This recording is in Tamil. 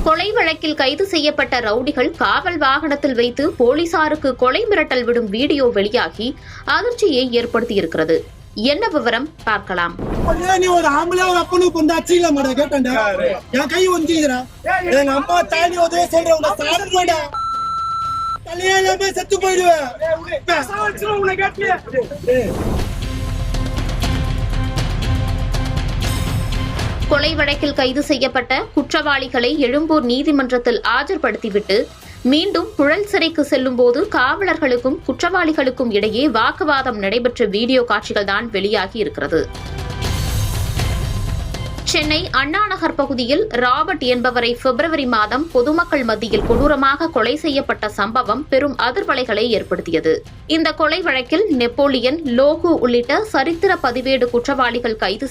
கொலை வழக்கில் கைது செய்யப்பட்ட ரவுடிகள் காவல் வாகனத்தில் வைத்து போலீசாருக்கு கொலை மிரட்டல் விடும் வீடியோ வெளியாகி அதிர்ச்சியை ஏற்படுத்தியிருக்கிறது. என்ன விவரம் பார்க்கலாம். நீ ஒரு ஆம்பளை ஒரு அப்பனுக்கு வந்து அச்சில மாட கேட்டா என் கை ஒஞ்சிக்கிறா எங்க அம்மா தாண்டி உதவி சொல்றவங்க சாப்பிட தலையால செத்து போயிடுவேன். கொலை வழக்கில் கைது செய்யப்பட்ட குற்றவாளிகளை எழும்பூர் நீதிமன்றத்தில் ஆஜர்படுத்திவிட்டு மீண்டும் புழல் சிறைக்கு செல்லும்போது காவலர்களுக்கும் குற்றவாளிகளுக்கும் இடையே வாக்குவாதம் நடைபெற்ற வீடியோ காட்சிகள்தான் வெளியாகி இருக்கிறது. சென்னை அண்ணா நகர் பகுதியில் ராபர்ட் என்பவரை பிப்ரவரி மாதம் பொதுமக்கள் மத்தியில் கொடூரமாக கொலை செய்யப்பட்ட சம்பவம் பெரும் அதிர்வலைகளை ஏற்படுத்தியது. இந்த கொலை வழக்கில் நெப்போலியன், லோகு உள்ளிட்ட சரித்திர பதிவேடு குற்றவாளிகள் கைது